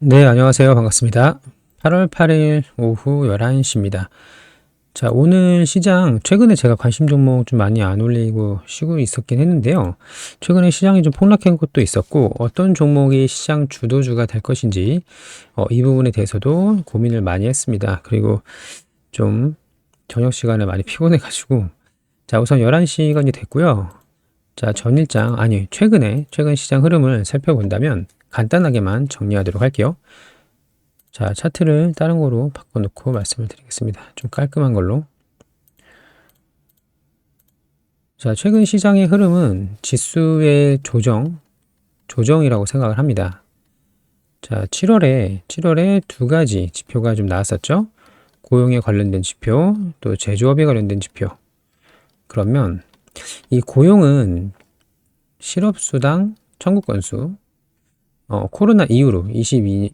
네, 안녕하세요. 반갑습니다. 8월 8일 오후 11시입니다. 자, 오늘 시장, 최근에 제가 관심 종목 좀 많이 안 올리고 쉬고 있었긴 했는데요. 최근에 시장이 좀 폭락한 것도 있었고, 어떤 종목이 시장 주도주가 될 것인지, 이 부분에 대해서도 고민을 많이 했습니다. 그리고 좀 저녁 시간에 많이 피곤해가지고, 자, 우선 11시가 이제 됐고요. 자, 최근 시장 흐름을 살펴본다면 간단하게만 정리하도록 할게요. 자, 차트를 다른 거로 바꿔놓고 말씀을 드리겠습니다. 좀 깔끔한 걸로. 자, 최근 시장의 흐름은 지수의 조정이라고 생각을 합니다. 자, 7월에 두 가지 지표가 좀 나왔었죠. 고용에 관련된 지표, 또 제조업에 관련된 지표. 그러면 이 고용은 실업수당 청구 건수, 코로나 이후로 22년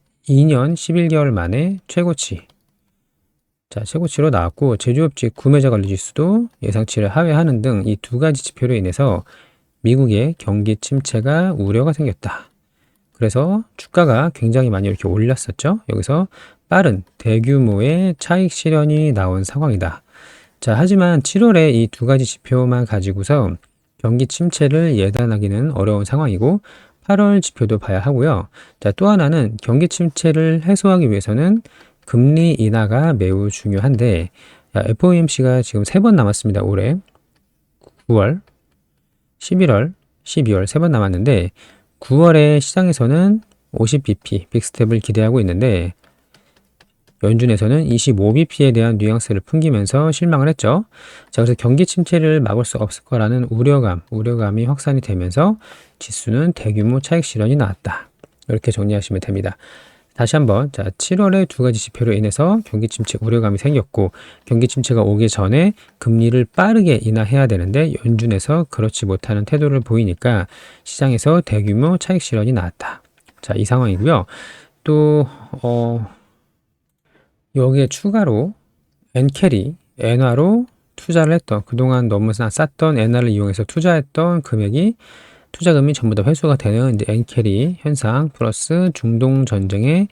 11개월 만에 최고치. 자, 최고치로 나왔고, 제조업직 구매자 관리 지수도 예상치를 하회하는 등 이 두 가지 지표로 인해서 미국의 경기 침체가 우려가 생겼다. 그래서 주가가 굉장히 많이 이렇게 올랐었죠. 여기서 빠른 대규모의 차익 실현이 나온 상황이다. 자, 하지만 7월에 이 두 가지 지표만 가지고서 경기 침체를 예단하기는 어려운 상황이고 8월 지표도 봐야 하고요. 자, 또 하나는 경기 침체를 해소하기 위해서는 금리 인하가 매우 중요한데 FOMC가 지금 3번 남았습니다. 올해 9월, 11월, 12월 3번 남았는데 9월에 시장에서는 50bp 빅스텝을 기대하고 있는데 연준에서는 25bp에 대한 뉘앙스를 풍기면서 실망을 했죠. 자, 그래서 경기 침체를 막을 수 없을 거라는 우려감이 확산이 되면서 지수는 대규모 차익 실현이 나왔다. 이렇게 정리하시면 됩니다. 다시 한번, 자, 7월에 두 가지 지표로 인해서 경기 침체 우려감이 생겼고, 경기 침체가 오기 전에 금리를 빠르게 인하해야 되는데, 연준에서 그렇지 못하는 태도를 보이니까 시장에서 대규모 차익 실현이 나왔다. 자, 이 상황이고요. 또, 여기에 추가로 엔캐리, 엔화로 투자를 했던, 그동안 너무 쌌던 엔화를 이용해서 투자했던 투자금이 전부 다 회수가 되는 이제 엔캐리 현상 플러스 중동 전쟁의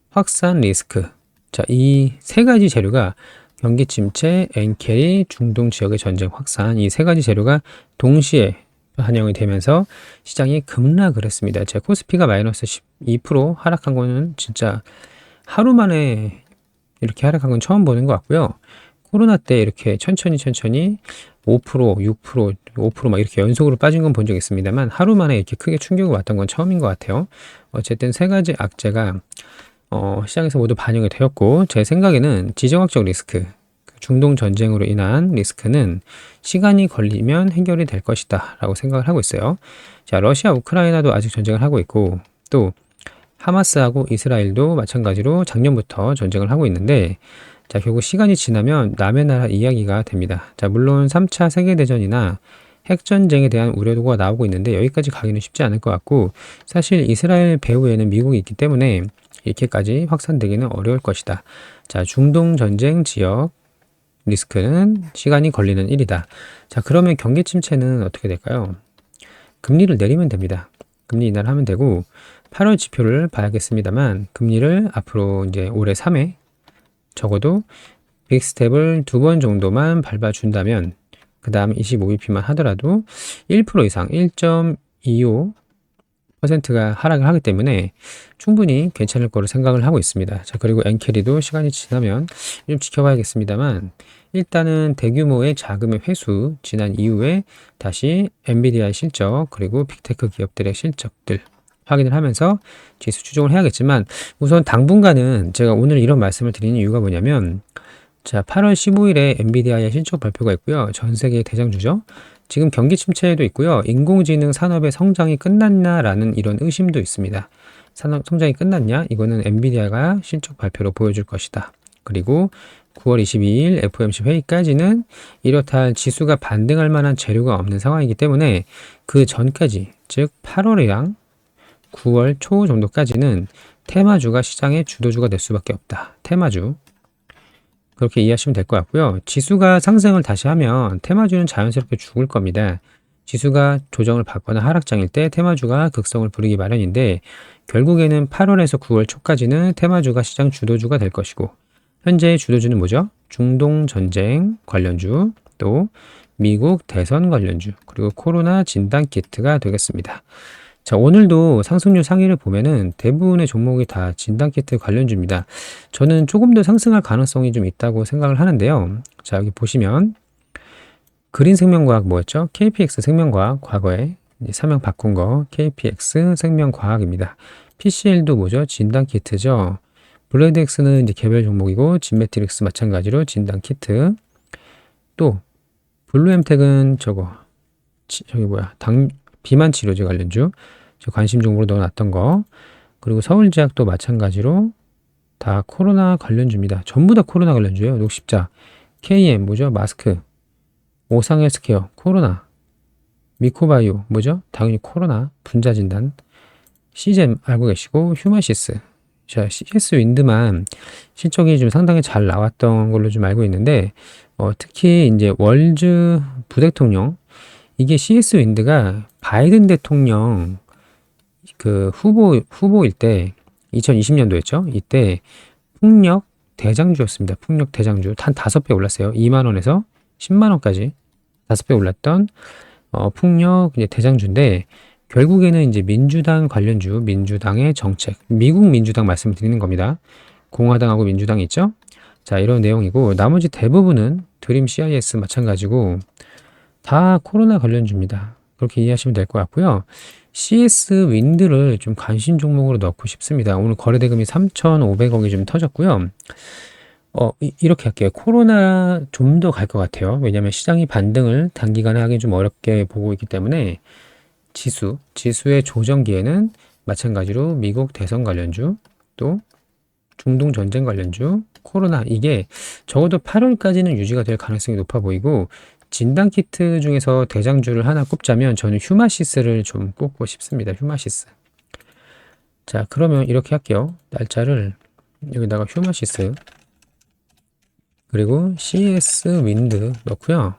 확산 리스크. 자, 이 세 가지 재료가 경기 침체, 엔캐리, 중동 지역의 전쟁 확산, 이 세 가지 재료가 동시에 반영이 되면서 시장이 급락을 했습니다. 제 코스피가 마이너스 12% 하락한 거는 진짜 하루 만에 이렇게 하락한 건 처음 보는 것 같고요. 코로나 때 이렇게 천천히 5%, 6%, 5%막 이렇게 연속으로 빠진 건 본 적 있습니다만 하루 만에 이렇게 크게 충격을 왔던 건 처음인 것 같아요. 어쨌든 세 가지 악재가 시장에서 모두 반영이 되었고 제 생각에는 지정학적 리스크, 중동 전쟁으로 인한 리스크는 시간이 걸리면 해결이 될 것이다 라고 생각을 하고 있어요. 자, 러시아, 우크라이나도 아직 전쟁을 하고 있고 또 하마스하고 이스라엘도 마찬가지로 작년부터 전쟁을 하고 있는데 자, 결국 시간이 지나면 남의 나라 이야기가 됩니다. 자, 물론 3차 세계대전이나 핵전쟁에 대한 우려도가 나오고 있는데 여기까지 가기는 쉽지 않을 것 같고 사실 이스라엘 배후에는 미국이 있기 때문에 이렇게까지 확산되기는 어려울 것이다. 자, 중동 전쟁 지역 리스크는 시간이 걸리는 일이다. 자, 그러면 경기 침체는 어떻게 될까요? 금리를 내리면 됩니다. 금리 인하를 하면 되고 8월 지표를 봐야겠습니다만 금리를 앞으로 이제 올해 3회 적어도 빅스텝을 2번 정도만 밟아준다면 그 다음 25bp만 하더라도 1% 이상 1.25%가 하락을 하기 때문에 충분히 괜찮을 거로 생각을 하고 있습니다. 자, 그리고 엔캐리도 시간이 지나면 좀 지켜봐야겠습니다만 일단은 대규모의 자금의 회수 지난 이후에 다시 엔비디아의 실적 그리고 빅테크 기업들의 실적들 확인을 하면서 지수 추종을 해야겠지만 우선 당분간은 제가 오늘 이런 말씀을 드리는 이유가 뭐냐면 자, 8월 15일에 엔비디아의 실적 발표가 있고요. 전 세계 대장주죠. 지금 경기 침체에도 있고요. 인공지능 산업의 성장이 끝났냐라는 이런 의심도 있습니다. 산업 성장이 끝났냐? 이거는 엔비디아가 실적 발표로 보여줄 것이다. 그리고 9월 22일 FOMC 회의까지는 이렇다 할 지수가 반등할 만한 재료가 없는 상황이기 때문에 그 전까지 즉 8월이랑 9월 초 정도까지는 테마주가 시장의 주도주가 될 수밖에 없다. 테마주. 그렇게 이해하시면 될 것 같고요. 지수가 상승을 다시 하면 테마주는 자연스럽게 죽을 겁니다. 지수가 조정을 받거나 하락장일 때 테마주가 극성을 부리기 마련인데 결국에는 8월에서 9월 초까지는 테마주가 시장 주도주가 될 것이고 현재 주도주는 뭐죠? 중동 전쟁 관련주, 또 미국 대선 관련주, 그리고 코로나 진단 키트가 되겠습니다. 자, 오늘도 상승률 상위를 보면은 대부분의 종목이 다 진단 키트 관련주입니다. 저는 조금 더 상승할 가능성이 좀 있다고 생각을 하는데요. 자, 여기 보시면 그린 생명과학 뭐였죠? KPX 생명과학, 과거에 사명 바꾼 거 KPX 생명과학입니다. PCL도 뭐죠? 진단 키트죠. 블레드엑스는 이제 개별 종목이고 진메트릭스 마찬가지로 진단 키트. 또 블루엠텍은 저기 뭐야, 비만 치료제 관련주, 저 관심 종목으로 넣어놨던 거. 그리고 서울제약도 마찬가지로 다 코로나 관련주입니다. 전부 다 코로나 관련주예요. 녹십자, KM 뭐죠? 마스크, 오상헬스케어 코로나, 미코바이오 뭐죠? 당연히 코로나, 분자진단, 시젠 알고 계시고 휴마시스. 자, CS 윈드만 실적이 좀 상당히 잘 나왔던 걸로 좀 알고 있는데 특히 이제 월즈 부대통령, 이게 CS 윈드가 바이든 대통령 그 후보일 때 2020년도였죠. 이때 풍력 대장주였습니다. 풍력 대장주 한 5배 올랐어요. 2만 원에서 10만 원까지 5배 올랐던 풍력 이제 대장주인데 결국에는 이제 민주당 관련주, 민주당의 정책, 미국 민주당 말씀을 드리는 겁니다. 공화당하고 민주당이 있죠. 자, 이런 내용이고 나머지 대부분은 드림 CIS 마찬가지고 다 코로나 관련주입니다. 그렇게 이해하시면 될 것 같고요. CS 윈드를 좀 관심 종목으로 넣고 싶습니다. 오늘 거래대금이 3,500억이 좀 터졌고요. 이렇게 할게요. 코로나 좀 더 갈 것 같아요. 왜냐하면 시장이 반등을 단기간에 하기 좀 어렵게 보고 있기 때문에 지수의 조정기에는 마찬가지로 미국 대선 관련주, 또 중동 전쟁 관련주, 코로나, 이게 적어도 8월까지는 유지가 될 가능성이 높아 보이고 진단 키트 중에서 대장주를 하나 꼽자면 저는 휴마시스를 좀 꼽고 싶습니다. 휴마시스. 자, 그러면 이렇게 할게요. 날짜를 여기다가 휴마시스 그리고 CS 윈드 넣고요.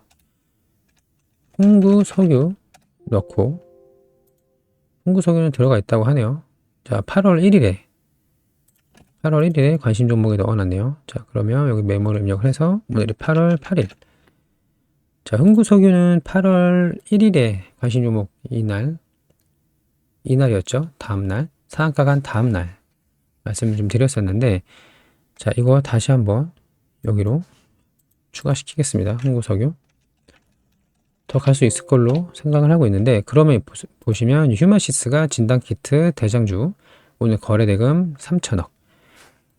홍구석유 넣고, 홍구석유는 들어가 있다고 하네요. 자, 8월 1일에 관심 종목에 넣어놨네요. 자, 그러면 여기 메모를 입력을 해서 오늘이 8월 8일. 자, 흥구석유는 8월 1일에 관심 종목 이날이었죠. 다음날, 상한가가 한 다음날 말씀을 좀 드렸었는데, 자, 이거 다시 한번 여기로 추가시키겠습니다. 흥구석유. 더 갈 수 있을 걸로 생각을 하고 있는데, 그러면 보시면 휴마시스가 진단키트 대장주, 오늘 거래대금 3천억.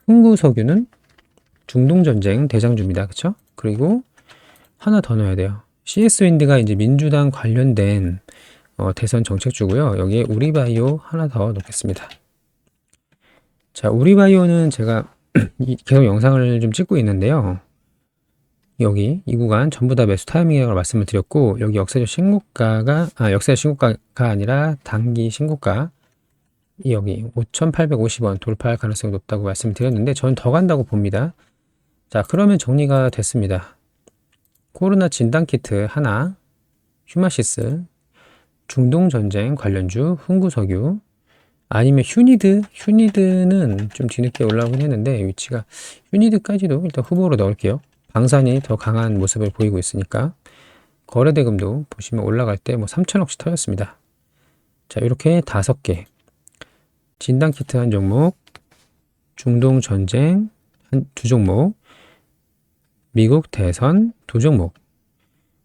흥구석유는 중동전쟁 대장주입니다. 그쵸? 그리고 하나 더 넣어야 돼요. CS윈드가 이제 민주당 관련된 대선 정책주고요. 여기에 우리바이오 하나 더 넣겠습니다. 자, 우리바이오는 제가 계속 영상을 좀 찍고 있는데요. 여기 이 구간 전부 다 매수 타이밍이라고 말씀을 드렸고, 여기 역사적 신고가가 아니라 단기 신고가 여기 5,850원 돌파할 가능성이 높다고 말씀을 드렸는데 저는 더 간다고 봅니다. 자, 그러면 정리가 됐습니다. 코로나 진단키트 하나, 휴마시스, 중동전쟁 관련주, 흥구석유, 아니면 휴니드는 좀 뒤늦게 올라오긴 했는데 위치가, 휴니드까지도 일단 후보로 넣을게요. 방산이 더 강한 모습을 보이고 있으니까. 거래대금도 보시면 올라갈 때 뭐 3천억씩 터졌습니다. 자, 이렇게 5개. 진단키트 한 종목, 중동전쟁 두 종목, 미국 대선 두 종목,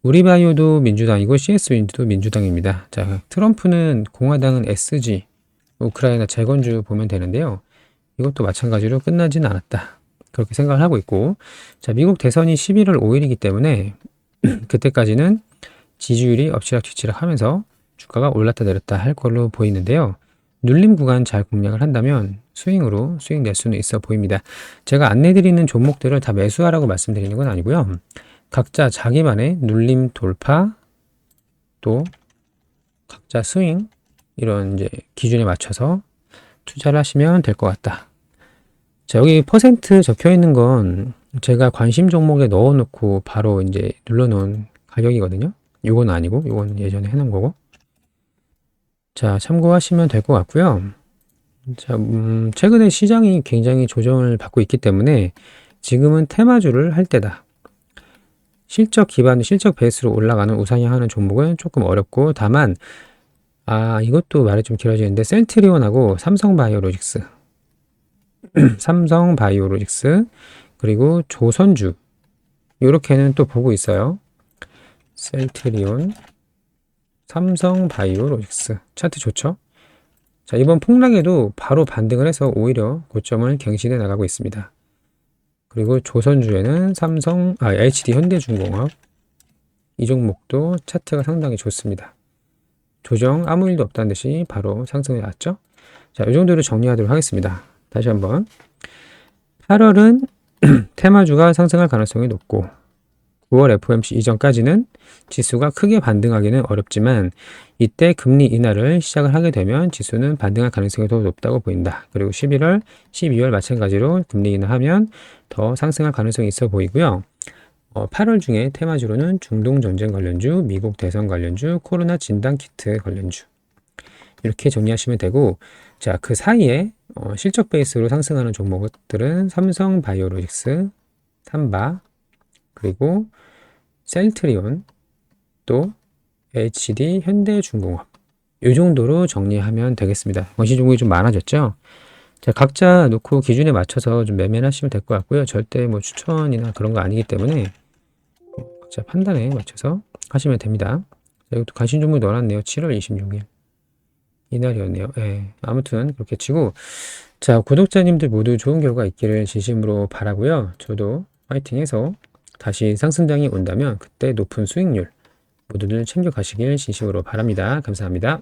우리바이오도 민주당이고 CS윈드도 민주당입니다. 자, 트럼프는 공화당은 SG, 우크라이나 재건주 보면 되는데요. 이것도 마찬가지로 끝나진 않았다. 그렇게 생각을 하고 있고, 자, 미국 대선이 11월 5일이기 때문에 그때까지는 지지율이 엎치락뒤치락 하면서 주가가 올랐다 내렸다 할 걸로 보이는데요. 눌림 구간 잘 공략을 한다면 수익 낼 수는 있어 보입니다. 제가 안내드리는 종목들을 다 매수하라고 말씀드리는 건 아니고요. 각자 자기만의 눌림 돌파, 또 각자 스윙, 이런 이제 기준에 맞춰서 투자를 하시면 될 것 같다. 자, 여기 퍼센트 적혀 있는 건 제가 관심 종목에 넣어놓고 바로 이제 눌러놓은 가격이거든요. 요건 아니고, 요건 예전에 해놓은 거고. 자, 참고하시면 될 것 같고요. 자, 최근에 시장이 굉장히 조정을 받고 있기 때문에 지금은 테마주를 할 때다. 실적 기반, 실적 베이스로 올라가는 우상향하는 종목은 조금 어렵고, 다만, 이것도 말이 좀 길어지는데, 셀트리온하고 삼성바이오로직스, 삼성바이오로직스, 그리고 조선주, 요렇게는 또 보고 있어요. 셀트리온, 삼성바이오로직스. 차트 좋죠? 자, 이번 폭락에도 바로 반등을 해서 오히려 고점을 갱신해 나가고 있습니다. 그리고 조선주에는 HD 현대중공업. 이 종목도 차트가 상당히 좋습니다. 조정 아무 일도 없다는 듯이 바로 상승해 왔죠? 자, 이 정도로 정리하도록 하겠습니다. 다시 한번. 8월은 테마주가 상승할 가능성이 높고, 9월 FOMC 이전까지는 지수가 크게 반등하기는 어렵지만 이때 금리 인하를 시작을 하게 되면 지수는 반등할 가능성이 더 높다고 보인다. 그리고 11월, 12월 마찬가지로 금리 인하하면 더 상승할 가능성이 있어 보이고요. 8월 중에 테마주로는 중동 전쟁 관련주, 미국 대선 관련주, 코로나 진단 키트 관련주 이렇게 정리하시면 되고, 자, 그 사이에 실적 베이스로 상승하는 종목들은 삼성 바이오로직스, 삼바, 그리고 셀트리온, 또 HD 현대중공업 이 정도로 정리하면 되겠습니다. 원시 종목이 좀 많아졌죠? 자, 각자 놓고 기준에 맞춰서 좀 매매를 하시면 될 것 같고요. 절대 뭐 추천이나 그런 거 아니기 때문에 각자 판단에 맞춰서 하시면 됩니다. 자, 이것도 관심 종목이 넣어놨네요. 7월 26일 이날이었네요. 예, 아무튼 그렇게 치고, 자, 구독자님들 모두 좋은 결과 있기를 진심으로 바라고요. 저도 파이팅해서 다시 상승장이 온다면 그때 높은 수익률 모두들 챙겨 가시길 진심으로 바랍니다. 감사합니다.